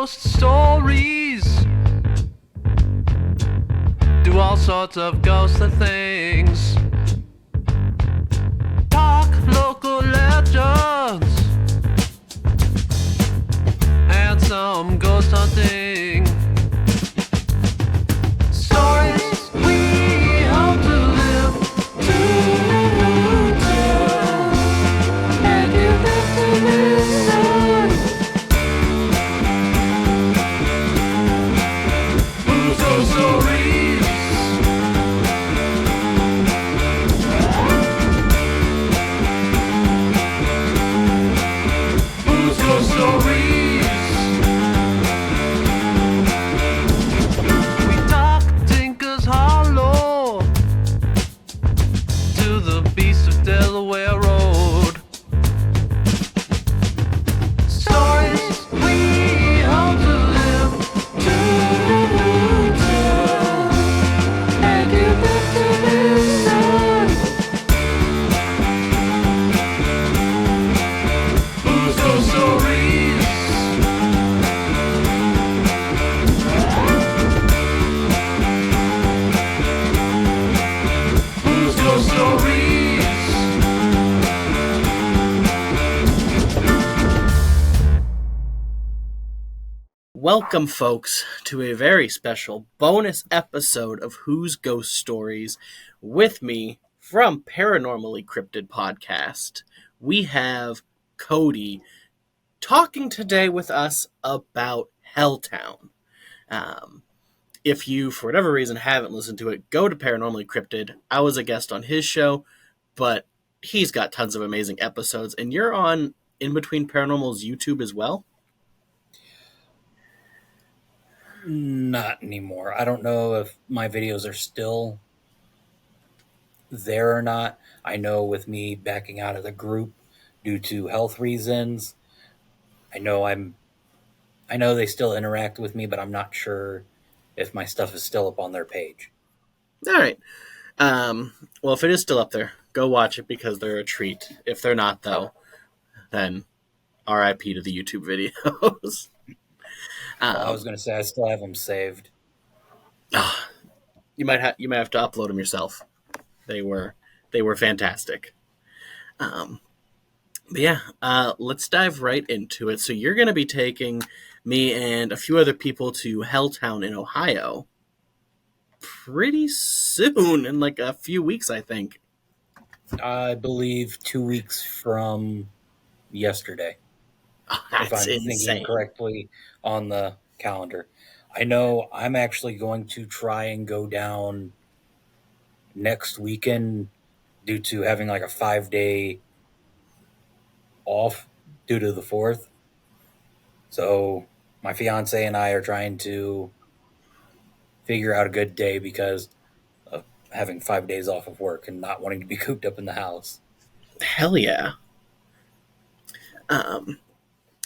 Ghost Stories. Do all sorts of ghostly things. Talk local legends. And some ghost hunting. Stories we hope to live to tell. And you have to listen. Huz Ghost Stories. Huz Ghost Stories. We talk Tinker's Hollow to the beast of Delaware Road. Stories we hope to live to tell. And you have to listen. Huz Ghost Stories. Huz Ghost Stories. Welcome, folks, to a very special bonus episode of Huz Ghost Stories. With me from Paranormally Cryptid podcast, we have Cody talking today with us about Helltown. If you, for whatever reason, haven't listened to it, go to Paranormally Cryptid. I was a guest on his show, but he's got tons of amazing episodes, and you're on In Between Paranormal's YouTube as well? Not anymore. I don't know if my videos are still there or not. I know with me backing out of the group due to health reasons, I know they still interact with me, but I'm not sure if my stuff is still up on their page. All right. Well, if it is still up there, go watch it because they're a treat. If they're not, though, then RIP to the YouTube videos. I was going to say I still have them saved. You might have to upload them yourself. They were fantastic. But yeah, let's dive right into it. So you're going to be taking me and a few other people to Helltown in Ohio pretty soon, in like a few weeks, I think. I believe 2 weeks from yesterday. If I'm thinking correctly on the calendar. I know I'm actually going to try and go down next weekend due to having like a 5-day off due to the 4th. So my fiance and I are trying to figure out a good day because of having 5 days off of work and not wanting to be cooped up in the house. Hell yeah.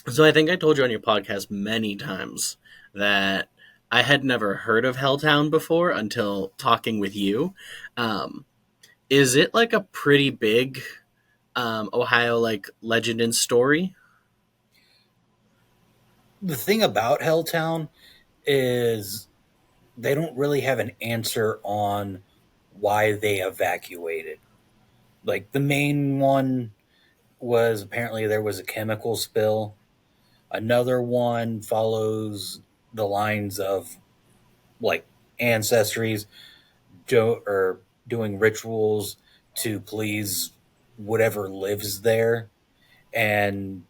So I think I told you on your podcast many times that I had never heard of Helltown before until talking with you. Is it like a pretty big Ohio like legend and story? The thing about Helltown is they don't really have an answer on why they evacuated. Like the main one was apparently there was a chemical spill. Another one follows the lines of like ancestries doing rituals to please whatever lives there. And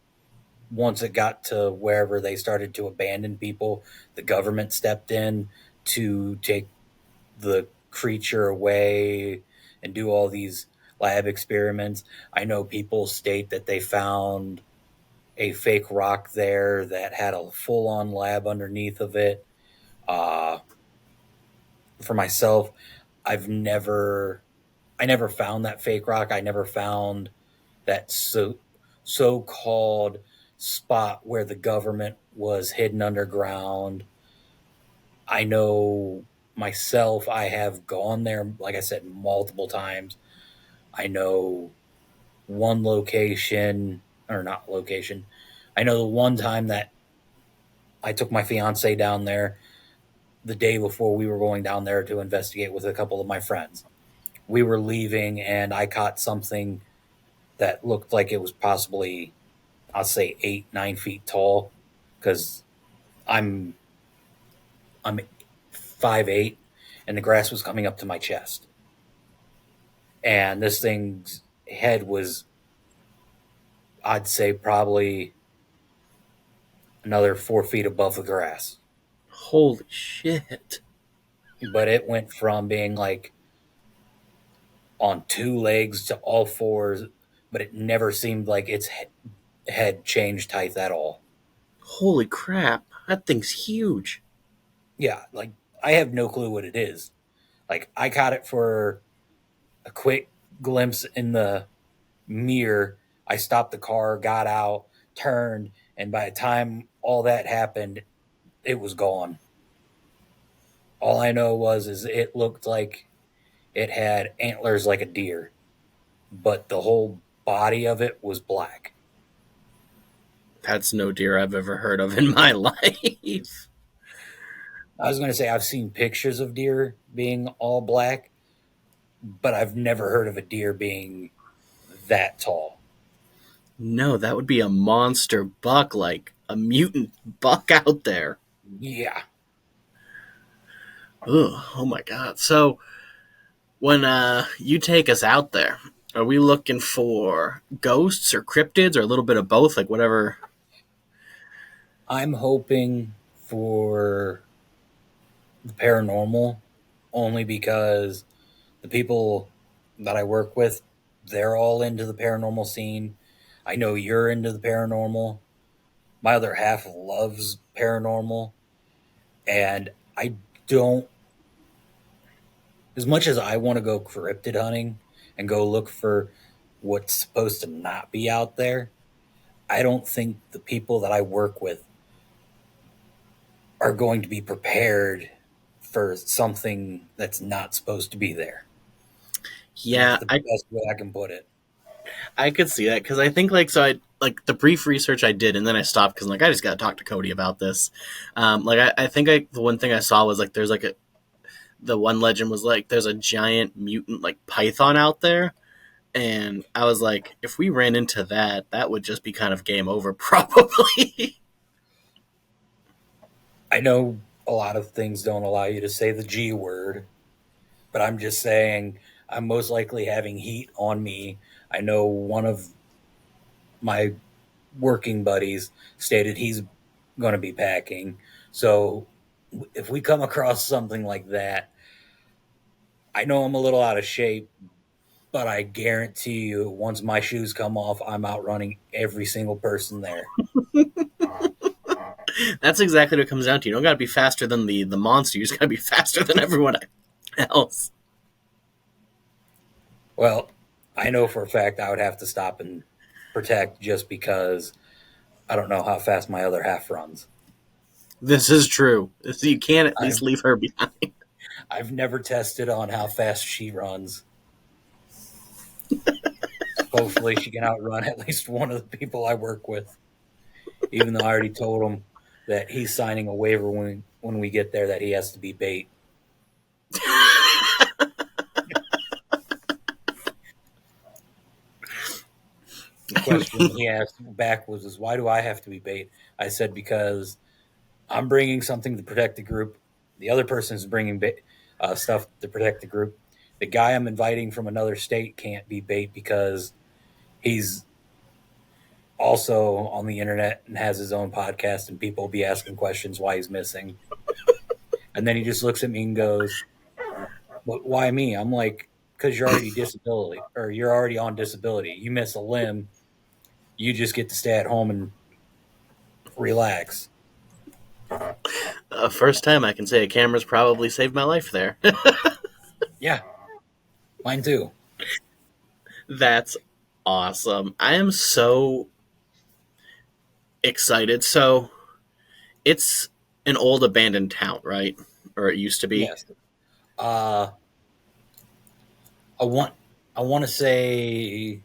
once it got to wherever they started to abandon people, the government stepped in to take the creature away and do all these lab experiments. I know people state that they found a fake rock there that had a full-on lab underneath of it. For myself, I never found that fake rock. I never found that so-called spot where the government was hidden underground. I know myself, I have gone there, like I said, multiple times. I know one location, or not location. I know the one time that I took my fiance down there the day before we were going down there to investigate with a couple of my friends. We were leaving, and I caught something that looked like it was possibly, I'll say, 8, 9 feet tall, because I'm I'm 5'8", and the grass was coming up to my chest, and this thing's head was, I'd say, probably another 4 feet above the grass. Holy shit. But it went from being like on two legs to all fours, but it never seemed like its head changed height at all. Holy crap. That thing's huge. Yeah, like I have no clue what it is. Like I caught it for a quick glimpse in the mirror. I stopped the car, got out, turned, and by the time all that happened, it was gone. All I know is it looked like it had antlers like a deer, but the whole body of it was black. That's no deer I've ever heard of in my life. I was going to say I've seen pictures of deer being all black, but I've never heard of a deer being that tall. No, that would be a monster buck, like a mutant buck out there. Yeah. Ugh, oh my god. So, when you take us out there, are we looking for ghosts or cryptids or a little bit of both, like whatever? I'm hoping for the paranormal only because the people that I work with, they're all into the paranormal scene. I know you're into the paranormal. My other half loves paranormal. And I don't, as much as I want to go cryptid hunting and go look for what's supposed to not be out there, I don't think the people that I work with are going to be prepared for something that's not supposed to be there. Yeah, That's the best way I can put it. I could see that because I think I like the brief research I did, and then I stopped because I just got to talk to Cody about this. I think the one thing I saw was like there's like the one legend was like there's a giant mutant like python out there, and I was like, if we ran into that, that would just be kind of game over, probably. I know a lot of things don't allow you to say the G word, but I'm just saying I'm most likely having heat on me. I know one of my working buddies stated he's going to be packing. So if we come across something like that, I know I'm a little out of shape, but I guarantee you, once my shoes come off, I'm outrunning every single person there. That's exactly what it comes down to. You don't got to be faster than the monster. You just got to be faster than everyone else. Well, I know for a fact I would have to stop and protect just because I don't know how fast my other half runs. This is true. So you can at least I've, leave her behind. I've never tested on how fast she runs. Hopefully, she can outrun at least one of the people I work with. Even though I already told him that he's signing a waiver when we get there that he has to be bait. The question he asked back was why do I have to be bait? I said, because I'm bringing something to protect the group. The other person is bringing stuff to protect the group. The guy I'm inviting from another state can't be bait because he's also on the internet and has his own podcast, and people will be asking questions why he's missing. And then he just looks at me and goes, why me? I'm like, because you're already disability, or you're already on disability. You miss a limb, you just get to stay at home and relax. First time I can say a camera's probably saved my life there. Yeah, mine too. That's awesome. I am so excited. So it's an old abandoned town, right? Or it used to be. Yes. Uh, I want. I want to say.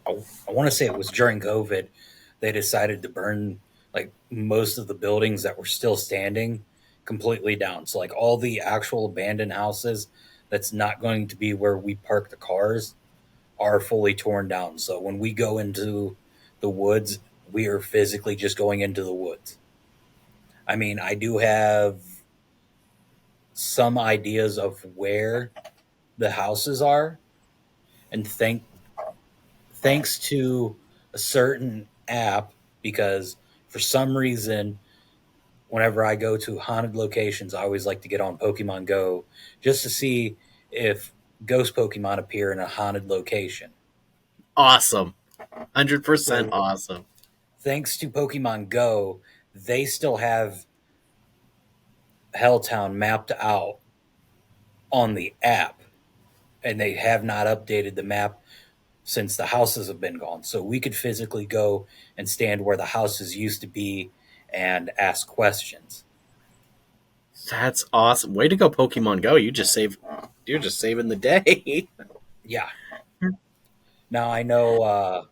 I want to say it was during COVID. They decided to burn like most of the buildings that were still standing completely down. So like all the actual abandoned houses that's not going to be where we park the cars are fully torn down. So when we go into the woods, we are physically just going into the woods. I mean, I do have some ideas of where the houses are, and thanks to a certain app, because for some reason whenever I go to haunted locations, I always like to get on Pokemon Go just to see if ghost Pokemon appear in a haunted location. Awesome. 100% Well, awesome. thanks to Pokemon Go, they still have Helltown mapped out on the app, and they have not updated the map since the houses have been gone. So we could physically go and stand where the houses used to be and ask questions. That's awesome. Way to go, Pokemon Go. You're just saving the day. Yeah. Now I know,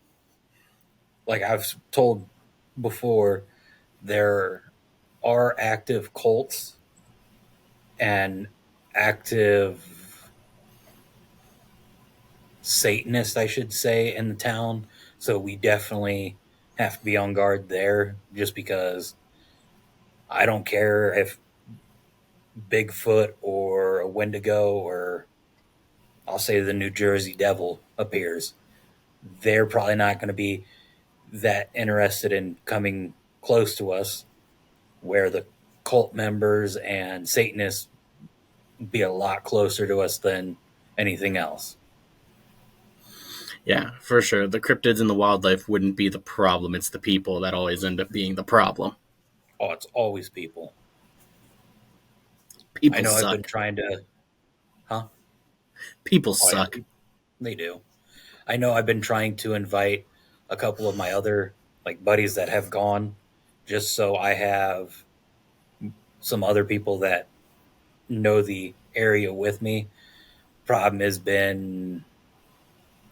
like I've told before, there are active cults and active Satanists, I should say, in the town. So we definitely have to be on guard there just because I don't care if Bigfoot or a Wendigo or I'll say the New Jersey Devil appears. They're probably not going to be that interested in coming close to us, where the cult members and Satanists be a lot closer to us than anything else. Yeah, for sure. The cryptids and the wildlife wouldn't be the problem. It's the people that always end up being the problem. Oh, it's always people. I People know I've been suck. trying to, huh? People Oh, yeah, suck. they do. I know I've been trying to invite a couple of my other like buddies that have gone just so I have some other people that know the area with me. Problem has been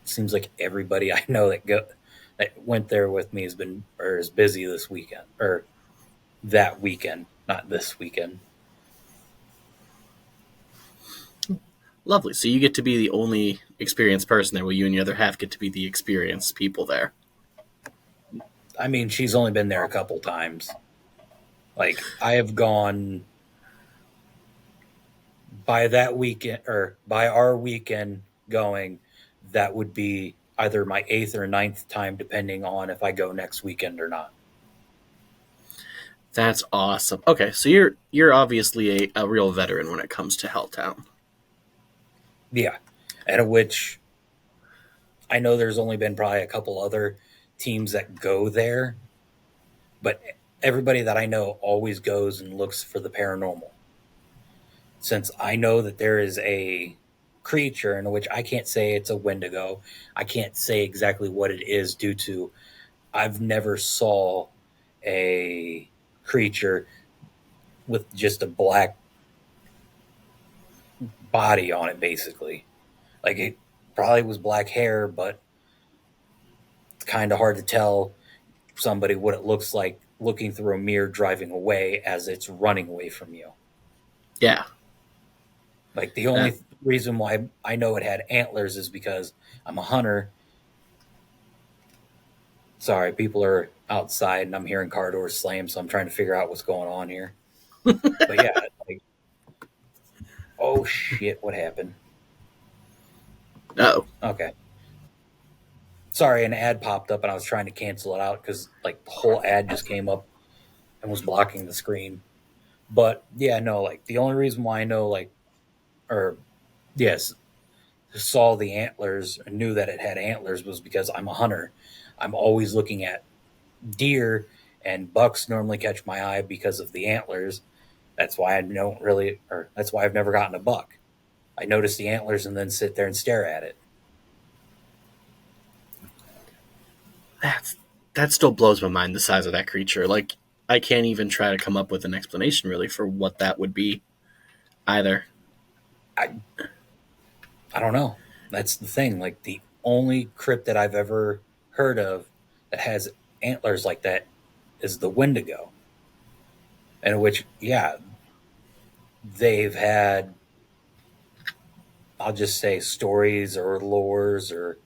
seems like everybody I know that went there with me has been or is busy this weekend or that weekend, not this weekend. Lovely. So you get to be the only experienced person there, while you and your other half get to be the experienced people there. I mean, she's only been there a couple times. Like I have gone by that weekend or by our weekend going, that would be either my eighth or ninth time, depending on if I go next weekend or not. That's awesome. Okay, so you're obviously a real veteran when it comes to Helltown. Yeah, at which I know there's only been probably a couple other teams that go there, but everybody that I know always goes and looks for the paranormal. Since I know that there is a creature in which I can't say it's a Wendigo, I can't say exactly what it is due to I've never saw a creature with just a black body on it, basically. Like it probably was black hair, but it's kind of hard to tell somebody what it looks like looking through a mirror driving away as it's running away from you. Yeah. Like the That only reason why I know it had antlers is because I'm a hunter. Sorry, people are outside and I'm hearing car doors slam, so I'm trying to figure out what's going on here. But yeah, like, oh shit, what happened? oh. Okay. Sorry, an ad popped up and I was trying to cancel it out because like the whole ad just came up and was blocking the screen. But yeah, no, like the only reason why I know like or yes, saw the antlers and knew that it had antlers was because I'm a hunter. I'm always looking at deer and bucks normally catch my eye because of the antlers. That's why I don't really or that's why I've never gotten a buck. I notice the antlers and then sit there and stare at it. That's that still blows my mind, the size of that creature. Like I can't even try to come up with an explanation really for what that would be either. I I don't know. That's the thing. Like the only crypt that I've ever heard of that has antlers like that is the Wendigo, in which, yeah, they've had, I'll just say, stories or lores or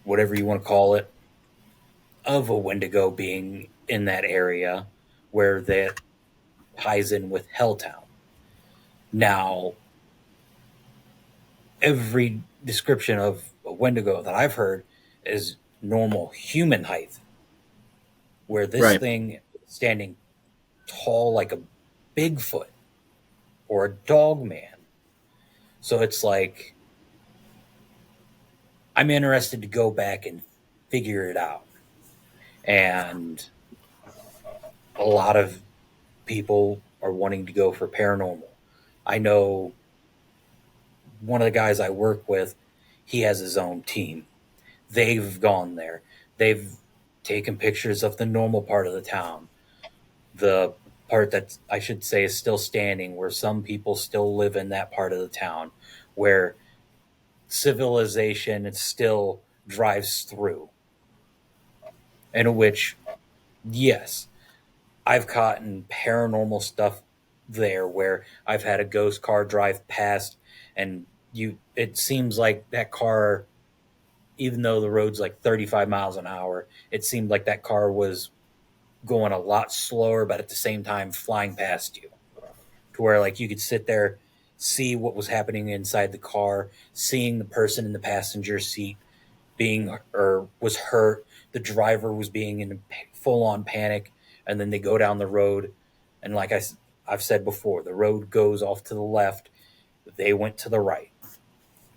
whatever you want to call it, of a Wendigo being in that area where that ties in with Helltown. Now, every description of a Wendigo that I've heard is normal human height, where this Right. thing is standing tall like a Bigfoot or a dog man. So it's like, I'm interested to go back and figure it out. And a lot of people are wanting to go for paranormal. I know one of the guys I work with, he has his own team. They've gone there. They've taken pictures of the normal part of the town, the part that I should say is still standing, where some people still live in that part of the town, where civilization still drives through. In which, yes, I've caught in paranormal stuff there where I've had a ghost car drive past and it seems like that car, even though the road's like 35 miles an hour, it seemed like that car was going a lot slower, but at the same time flying past you, to where like you could sit there, see what was happening inside the car, seeing the person in the passenger seat being or was hurt, the driver was being in full on panic, and then they go down the road, and like I've said before, the road goes off to the left, they went to the right.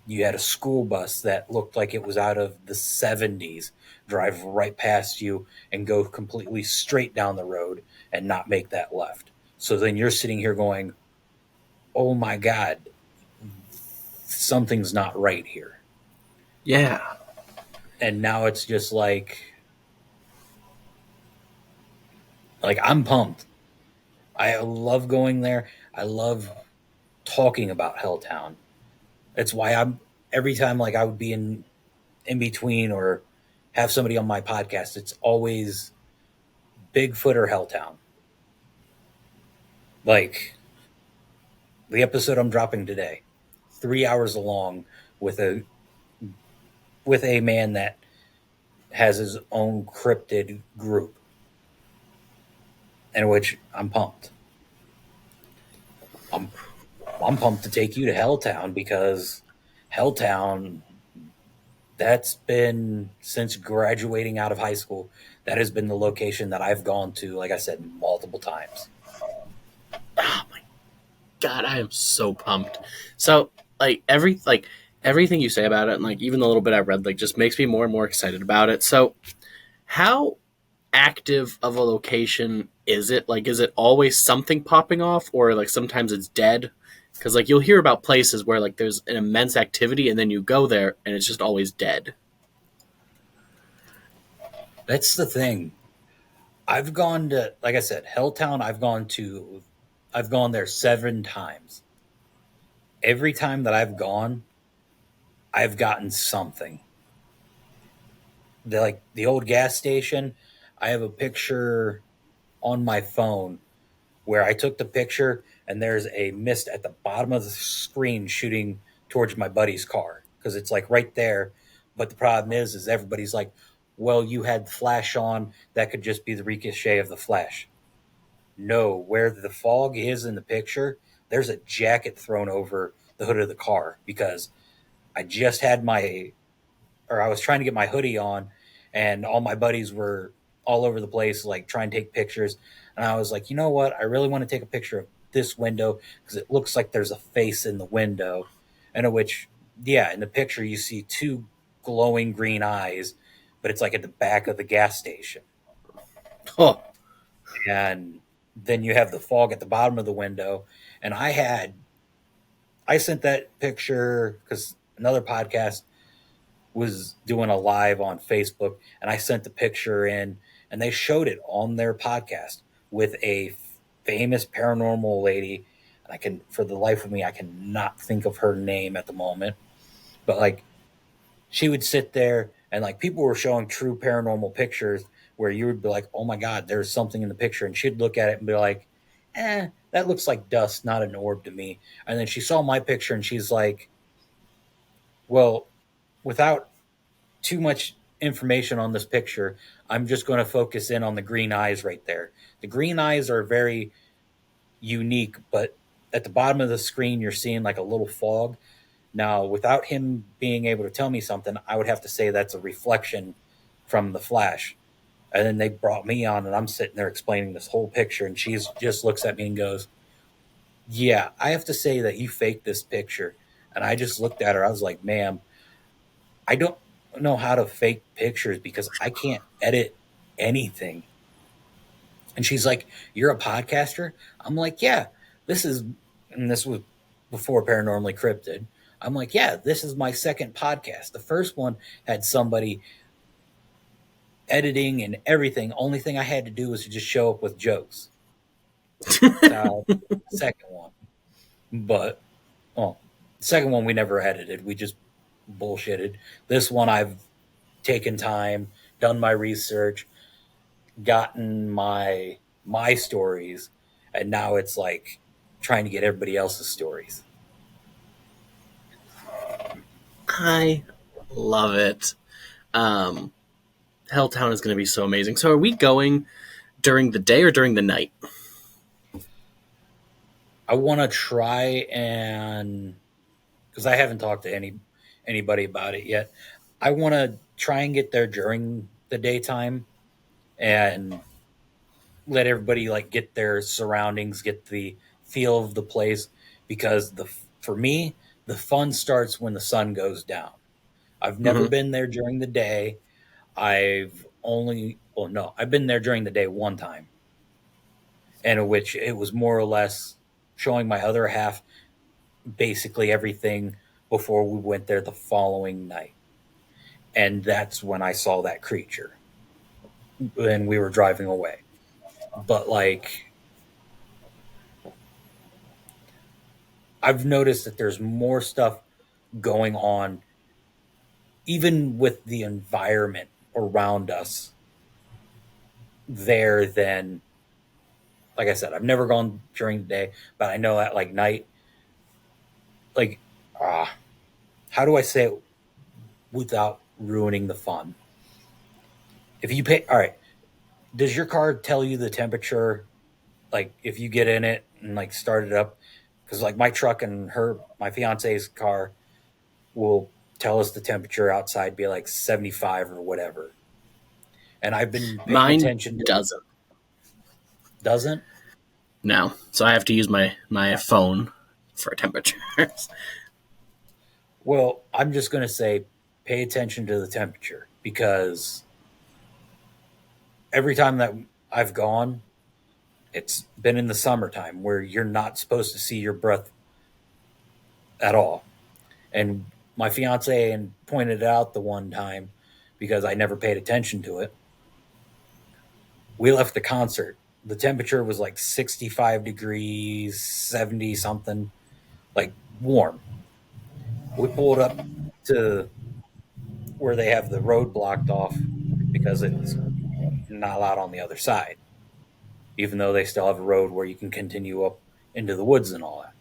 You had a school bus that looked like it was out of the 70s drive right past you and go completely straight down the road and not make that left. So then you're sitting here going, oh my God, something's not right here. Yeah. And now it's just like I'm pumped. I love going there. I love talking about Helltown. It's why I'm every time like I would be in between or have somebody on my podcast, it's always Bigfoot or Helltown. Like the episode I'm dropping today, 3 hours long with a man that has his own cryptid group, in which I'm pumped. I'm I'm pumped to take you to Helltown because Helltown, that's been since graduating out of high school, that has been the location that I've gone to, like I said, multiple times. Oh my God, I am so pumped. So everything you say about it, and like even the little bit I read, like just makes me more and more excited about it. So how active of a location is it? Like, is it always something popping off, or like sometimes it's dead? Because like you'll hear about places where like there's an immense activity, and then you go there and it's just always dead. That's the thing. I've gone to, like I said, Helltown, I've gone there 7 times. Every time that I've gone, I've gotten something. Like the old gas station, I have a picture on my phone where I took the picture and there's a mist at the bottom of the screen shooting towards my buddy's car because it's like right there. But the problem is everybody's like, well, you had flash on. That could just be the ricochet of the flash. No, where the fog is in the picture, there's a jacket thrown over the hood of the car because I just had I was trying to get my hoodie on, and all my buddies were all over the place, like trying to take pictures. And I was like, you know what? I really want to take a picture of this window because it looks like there's a face in the window. And in which, yeah, in the picture, you see two glowing green eyes, but it's like at the back of the gas station. Oh, And then you have the fog at the bottom of the window. And I sent that picture because another podcast was doing a live on Facebook, and I sent the picture in, and they showed it on their podcast with a famous paranormal lady. And for the life of me, I cannot think of her name at the moment, but like she would sit there, and like people were showing true paranormal pictures, where you would be like, oh my God, there's something in the picture. And she'd look at it and be like, that looks like dust, not an orb to me. And then she saw my picture and she's like, well, without too much information on this picture, I'm just going to focus in on the green eyes right there. The green eyes are very unique, but at the bottom of the screen, you're seeing like a little fog. Now, without him being able to tell me something, I would have to say that's a reflection from the flash. And then they brought me on, and I'm sitting there explaining this whole picture, and she just looks at me and goes, yeah, I have to say that you faked this picture. And I just looked at her. I was like, ma'am, I don't know how to fake pictures because I can't edit anything. And she's like, you're a podcaster? I'm like, yeah, and this was before Paranormally Cryptid. I'm like, yeah, this is my second podcast. The first one had somebody editing and everything. Only thing I had to do was to just show up with jokes. Second one. But, oh, the second one we never edited. We just bullshitted. This one I've taken time, done my research, gotten my stories, and now it's like trying to get everybody else's stories. I love it. Helltown is going to be so amazing. So are we going during the day or during the night? I want to try and, because I haven't talked to anybody about it yet, I want to try and get there during the daytime and let everybody like get their surroundings, get the feel of the place, because for me, the fun starts when the sun goes down. I've never been there during the day. I've been there during the day one time, and in which it was more or less showing my other half basically everything before we went there the following night. And that's when I saw that creature. And we were driving away. But like, I've noticed that there's more stuff going on, even with the environment around us there, than, like I said, I've never gone during the day, but I know at like night, like, how do I say it without ruining the fun? If you pay, all right, does your car tell you the temperature, like if you get in it and like start it up? Because like my truck and my fiance's car will tell us the temperature outside be like 75 or whatever. And I've been paying Mine attention to doesn't. Doesn't? No. So I have to use my phone for temperatures. Well, I'm just going to say pay attention to the temperature, because every time that I've gone, it's been in the summertime where you're not supposed to see your breath at all. And my fiance and pointed it out the one time because I never paid attention to it. We left the concert. The temperature was like 65 degrees, 70 something, like warm. We pulled up to where they have the road blocked off because it's not allowed on the other side, even though they still have a road where you can continue up into the woods and all that.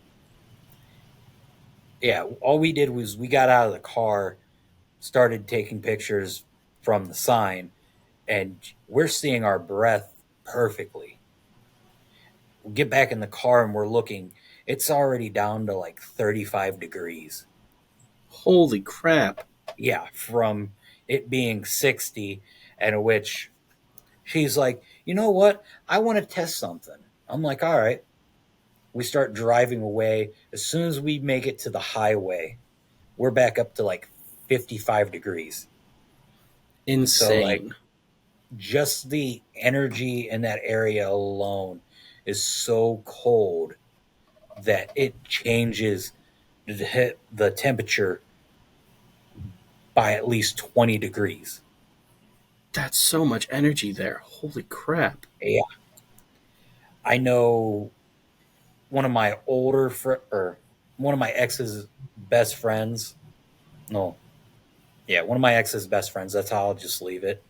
Yeah, all we did was we got out of the car, started taking pictures from the sign, and we're seeing our breath perfectly. We get back in the car and we're looking, it's already down to like 35 degrees. Holy crap. Yeah, from it being 60, and which she's like, you know what? I want to test something. I'm like, all right. We start driving away. As soon as we make it to the highway, we're back up to like 55 degrees. Insane. So like just the energy in that area alone is so cold that it changes the temperature by at least 20 degrees. That's so much energy there. Holy crap. Yeah. I know one of my one of my ex's best friends. No. Yeah, one of my ex's best friends. That's how I'll just leave it.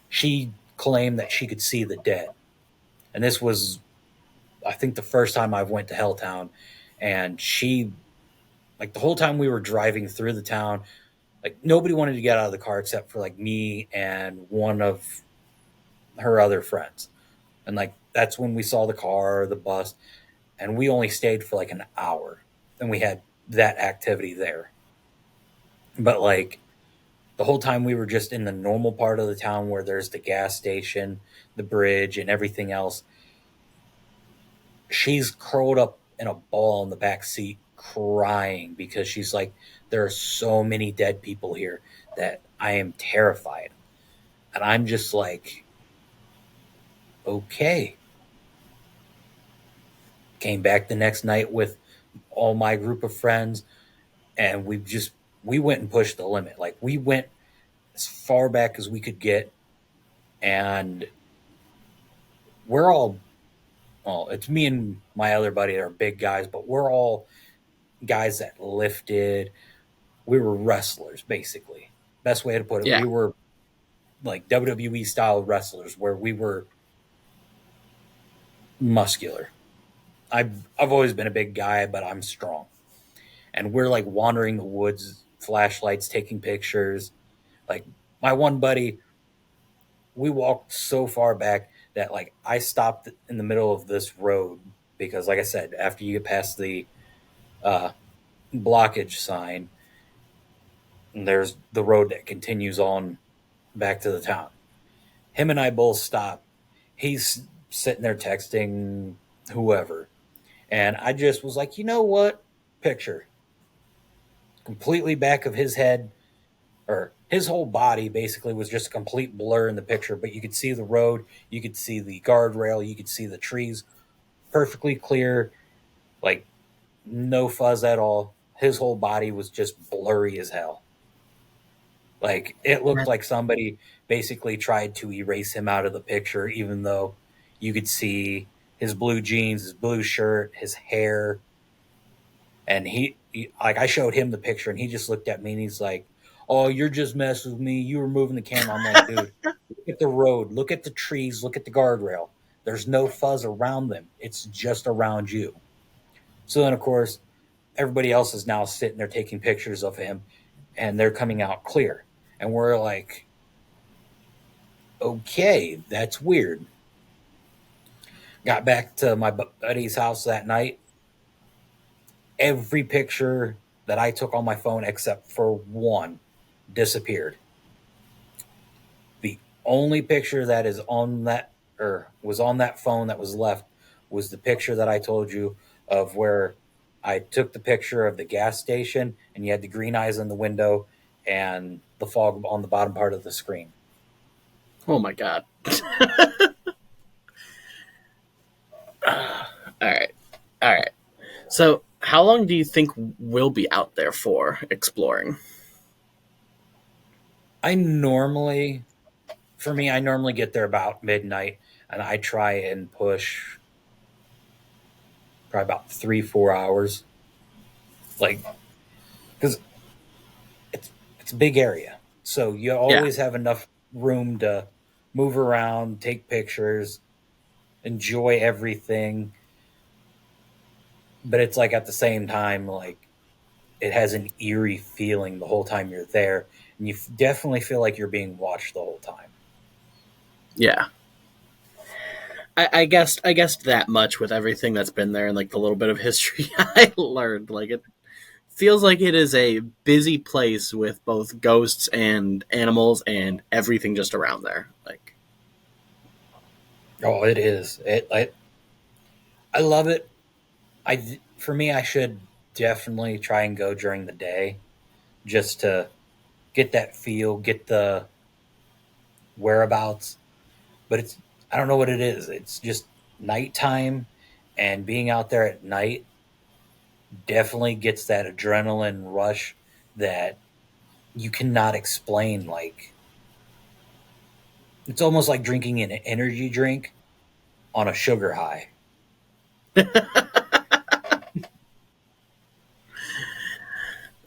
she claimed that she could see the dead. And this was, I think, the first time I went to Helltown. And she, like, the whole time we were driving through the town, like, nobody wanted to get out of the car except for, like, me and one of her other friends. And, like, that's when we saw the car, the bus, and we only stayed for, like, an hour. And we had that activity there. But, like, the whole time we were just in the normal part of the town where there's the gas station, the bridge, and everything else. She's curled up in a ball in the back seat crying because she's like, there are so many dead people here that I am terrified. And I'm just like, okay. Came back the next night with all my group of friends, and we went and pushed the limit. Like, we went as far back as we could get, and we're all, well, it's me and my other buddy that are big guys, but we're all guys that lifted. We were wrestlers, basically. Best way to put it. Yeah. We were like WWE style wrestlers, where we were muscular. I've always been a big guy, but I'm strong. And we're like wandering the woods, flashlights, taking pictures. Like, my one buddy, we walked so far back that, like, I stopped in the middle of this road because, like I said, after you get past the uh, blockage sign, there's the road that continues on back to the town. Him and I both stop. He's sitting there texting whoever. And I just was like, you know what? Picture. Completely back of his head, or his whole body basically was just a complete blur in the picture, but you could see the road, you could see the guardrail, you could see the trees perfectly clear, like no fuzz at all. His whole body was just blurry as hell. Like, it looked like somebody basically tried to erase him out of the picture, even though you could see his blue jeans, his blue shirt, his hair. And he like, I showed him the picture and he just looked at me and he's like, "Oh, you're just messing with me. You were moving the camera." I'm like, dude, look at the road, look at the trees, look at the guardrail. There's no fuzz around them. It's just around you. So then, of course, everybody else is now sitting there taking pictures of him and they're coming out clear. And we're like, okay, that's weird. Got back to my buddy's house that night. Every picture that I took on my phone, except for one, disappeared. The only picture that is on that, or was on that phone that was left, was the picture that I told you of, where I took the picture of the gas station and you had the green eyes in the window and the fog on the bottom part of the screen. Oh my god. All right. All right. So, how long do you think we'll be out there for exploring? I normally get there about midnight, and I try and push probably about 3-4 hours. Like, because it's a big area, so you Yeah. always have enough room to move around, take pictures, enjoy everything. But it's like, at the same time, like, it has an eerie feeling the whole time you're there, and you definitely feel like you're being watched the whole time. Yeah. I guessed that much with everything that's been there and like the little bit of history I learned. Like, it feels like it is a busy place with both ghosts and animals and everything just around there. Like, Oh, it is. I love it. For me, I should definitely try and go during the day, just to get that feel, get the whereabouts. But I don't know what it is. It's just nighttime, and being out there at night definitely gets that adrenaline rush that you cannot explain. Like, it's almost like drinking an energy drink on a sugar high. all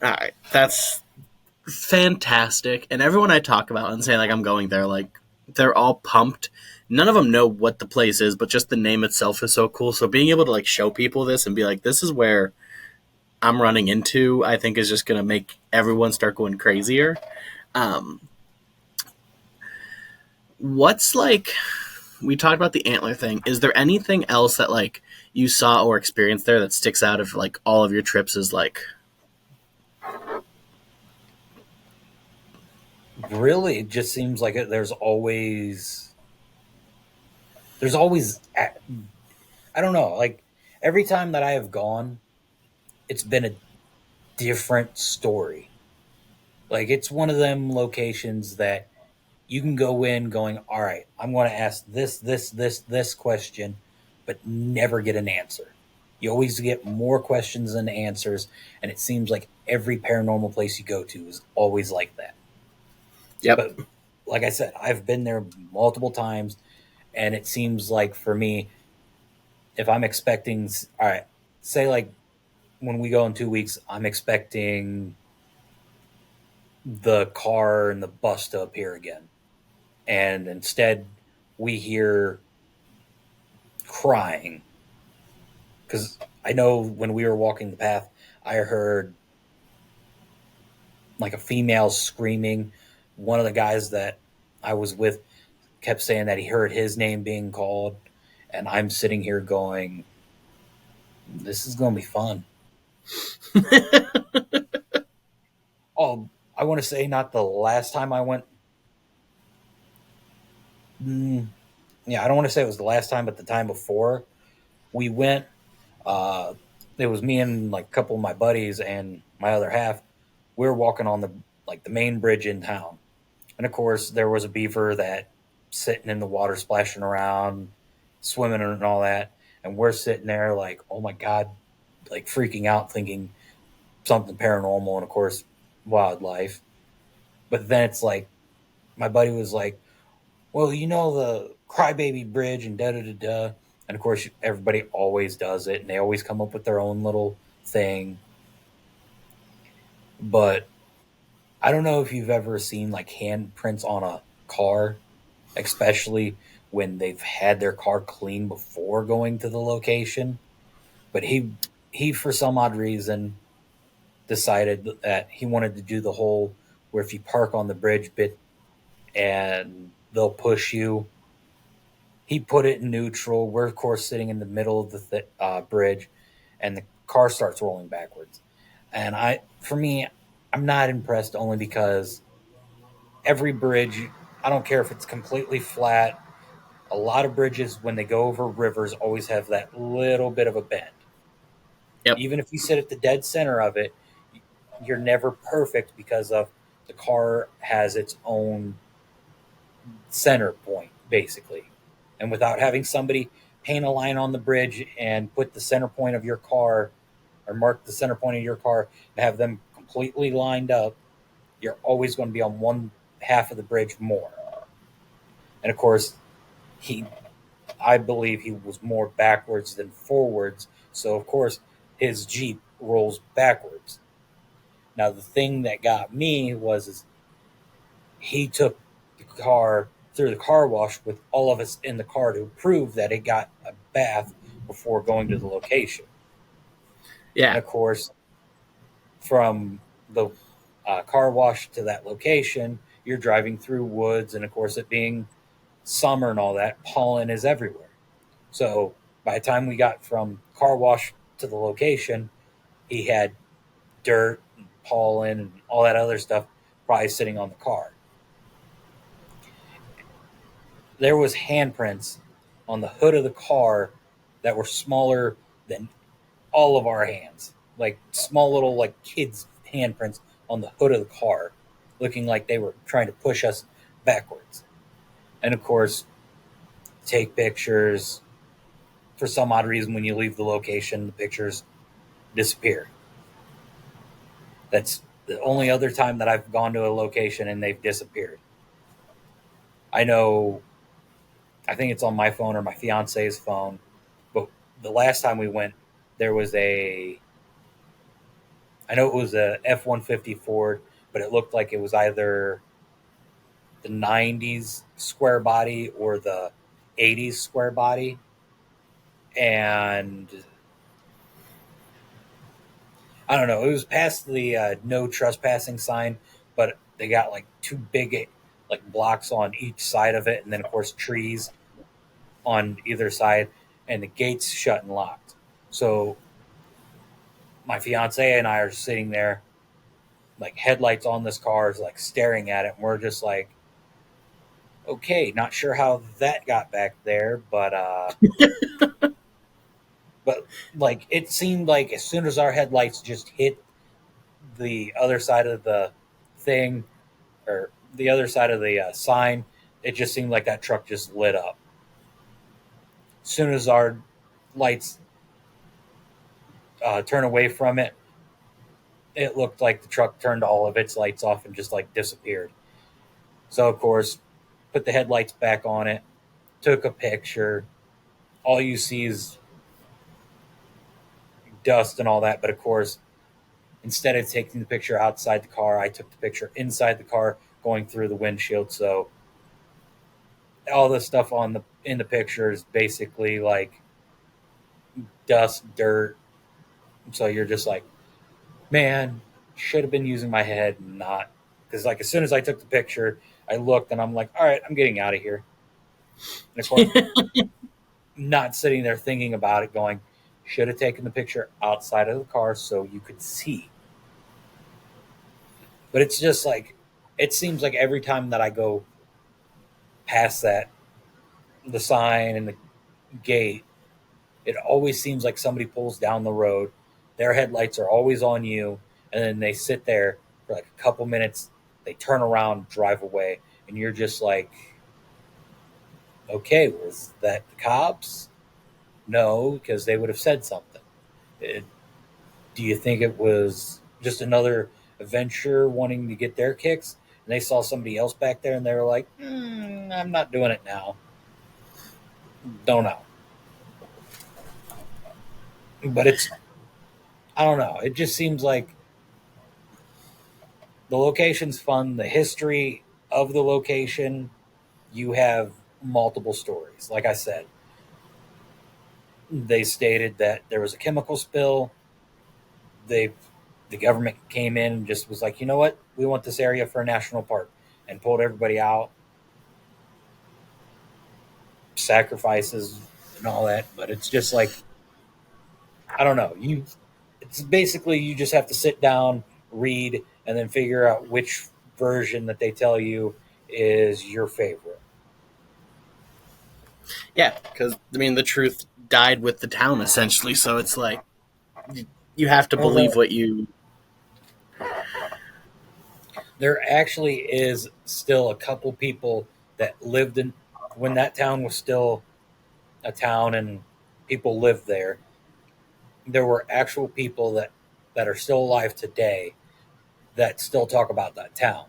right, that's fantastic. And everyone I talk about and say like I'm going there, like they're all pumped. None of them know what the place is, but just the name itself is so cool. So being able to like show people this and be like, this is where I'm running into, I think is just going to make everyone start going crazier. Um, what's like, we talked about the antler thing. Is there anything else that like you saw or experienced there that sticks out of like all of your trips is like, Really, it just seems like there's always I don't know, like every time that I have gone, it's been a different story. Like it's one of them locations that you can go in going, all right, I'm going to ask this question, but never get an answer. You always get more questions than answers, and it seems like every paranormal place you go to is always like that. yep, But like I said, I've been there multiple times, and it seems like for me, if I'm expecting, all right, say like when we go in 2 weeks, I'm expecting the car and the bus to appear again. And instead, we hear crying. Because I know when we were walking the path, I heard like a female screaming. One of the guys that I was with kept saying that he heard his name being called. And I'm sitting here going, this is going to be fun. Oh, I want to say not the last time I went. Mm, yeah, I don't want to say it was the last time, but the time before we went, uh, it was me and like a couple of my buddies and my other half. We were walking on the main bridge in town, and of course there was a beaver that sitting in the water, splashing around, swimming and all that, and we're sitting there like, oh my god, like freaking out, thinking something paranormal, and of course wildlife. But then it's like my buddy was like, well, you know the crybaby bridge and da da da da. And of course, everybody always does it, and they always come up with their own little thing. But I don't know if you've ever seen like handprints on a car, especially when they've had their car cleaned before going to the location. But he for some odd reason decided that he wanted to do the whole where if you park on the bridge bit and they'll push you. He put it in neutral. We're of course sitting in the middle of the bridge, and the car starts rolling backwards. And for me, I'm not impressed only because every bridge, I don't care if it's completely flat. A lot of bridges, when they go over rivers, always have that little bit of a bend. yep, Even if you sit at the dead center of it, you're never perfect because of the car has its own center point, basically. And without having somebody paint a line on the bridge and put the center point of your car or mark the center point of your car and have them completely lined up, you're always going to be on one half of the bridge more. And of course, he, I believe he was more backwards than forwards. So of course, his Jeep rolls backwards. Now, the thing that got me is he took the car through the car wash with all of us in the car to prove that it got a bath before going to the location. And yeah, of course, from the car wash to that location, you're driving through woods, and of course, it being summer and all that, pollen is everywhere. So by the time we got from car wash to the location, he had dirt and pollen and all that other stuff probably sitting on the car. There was handprints on the hood of the car that were smaller than all of our hands, like small little like kids handprints on the hood of the car, looking like they were trying to push us backwards. And of course, take pictures. For some odd reason, when you leave the location, the pictures disappear. That's the only other time that I've gone to a location and they've disappeared. I know, I think it's on my phone or my fiance's phone, but the last time we went, there was I know it was a F 150 Ford, but it looked like it was either the 90s square body or the 80s square body. And I don't know, it was past the no trespassing sign, but they got like two big like blocks on each side of it, and then of course trees on either side, and the gates shut and locked. So my fiance and I are sitting there, like headlights on this car, is like staring at it, and we're just like, okay, not sure how that got back there, but like it seemed like as soon as our headlights just hit the other side of the thing, or the other side of the sign, it just seemed like that truck just lit up. As soon as our lights turn away from it, it looked like the truck turned all of its lights off and just like disappeared. So of course, put the headlights back on it, took a picture. All you see is dust and all that, but of course, instead of taking the picture outside the car, I took the picture inside the car, going through the windshield. So all the stuff on the in the picture is basically like dust, dirt. So you're just like, man, should have been using my head, and not, because like as soon as I took the picture, I looked and I'm like, all right, I'm getting out of here. And of course, not sitting there thinking about it, going, should have taken the picture outside of the car so you could see. But it's just like, it seems like every time that I go past that, the sign and the gate, it always seems like somebody pulls down the road. Their headlights are always on you, and then they sit there for like a couple minutes. They turn around, drive away, and you're just like, okay, was that the cops? No, because they would have said something. It, do you think it was just another adventure wanting to get their kicks? And they saw somebody else back there, and they were like, I'm not doing it now. Don't know. But it's, I don't know. It just seems like the location's fun. The history of the location, you have multiple stories. Like I said, they stated that there was a chemical spill. They, the government came in and just was like, you know what? We want this area for a national park, and pulled everybody out, sacrifices and all that. But it's just like, I don't know. It's basically you just have to sit down, read, and then figure out which version that they tell you is your favorite. Yeah, because I mean, the truth died with the town essentially. So it's like you have to believe Although what you. there actually is still a couple people that lived in when that town was still a town and people lived there. There were actual people that are still alive today that still talk about that town,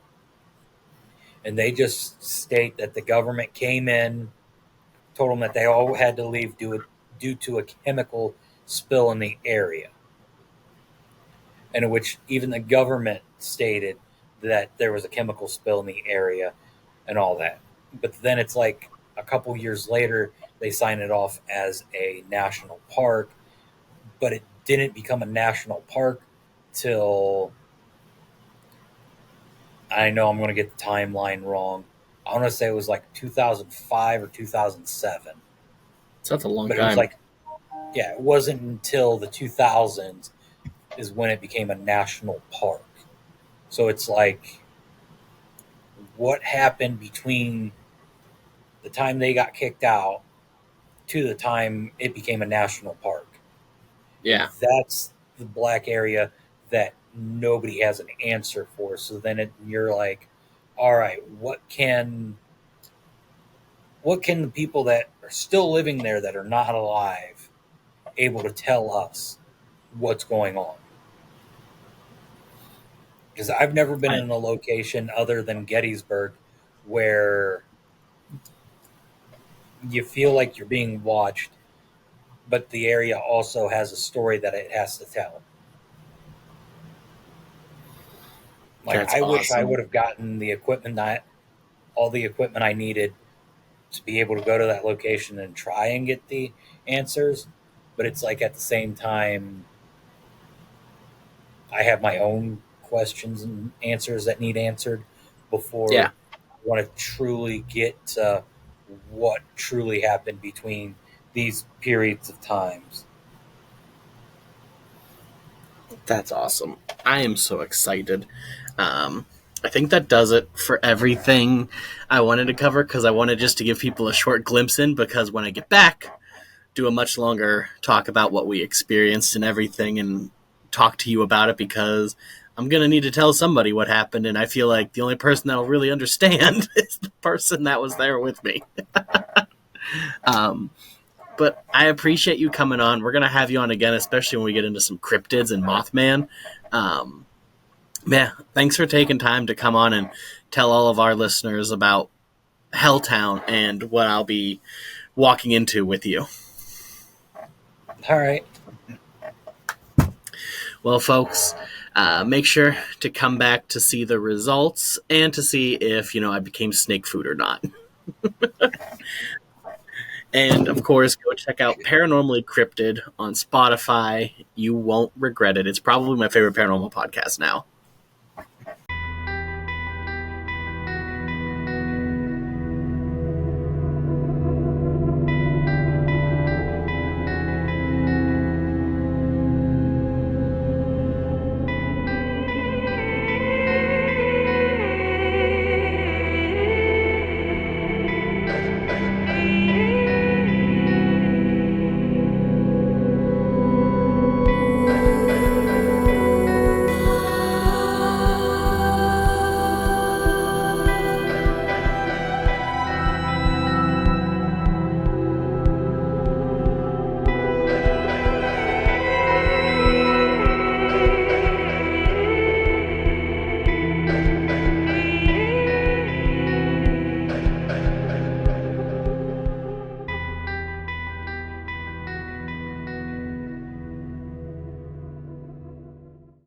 and they just state that the government came in, told them that they all had to leave due to a chemical spill in the area, and in which even the government stated that there was a chemical spill in the area and all that. But then it's like a couple years later, they sign it off as a national park, but it didn't become a national park till, I know I'm going to get the timeline wrong. I want to say it was like 2005 or 2007, So that's a long but it was time. like, yeah, it wasn't until the 2000s is when it became a national park. So it's like, what happened between the time they got kicked out to the time it became a national park? And Yeah, that's the black area that nobody has an answer for. So then you're like, all right, what can the people that are still living there that are not alive able to tell us what's going on? Because I've never been I, in a location other than Gettysburg where you feel like you're being watched, but the area also has a story that it has to tell. Like, that's I wish I awesome. would have gotten the equipment all the equipment I needed to be able to go to that location and try and get the answers. But it's like at the same time, I have my own questions and answers that need answered Yeah, before I want to truly get to what truly happened between these periods of times. that's awesome. I am so excited. I think that does it for everything I wanted to cover because I wanted just to give people a short glimpse in because when I get back, do a much longer talk about what we experienced and everything and talk to you about it because I'm going to need to tell somebody what happened. And I feel like the only person that'll really understand is the person that was there with me. um, but I appreciate you coming on. We're going to have you on again, especially when we get into some cryptids and Mothman. Um, yeah, thanks for taking time to come on and tell all of our listeners about Helltown and what I'll be walking into with you. All right. Well, folks, make sure to come back to see the results and to see if, I became snake food or not. And, of course, go check out Paranormally Cryptid on Spotify. You won't regret it. It's probably my favorite paranormal podcast now.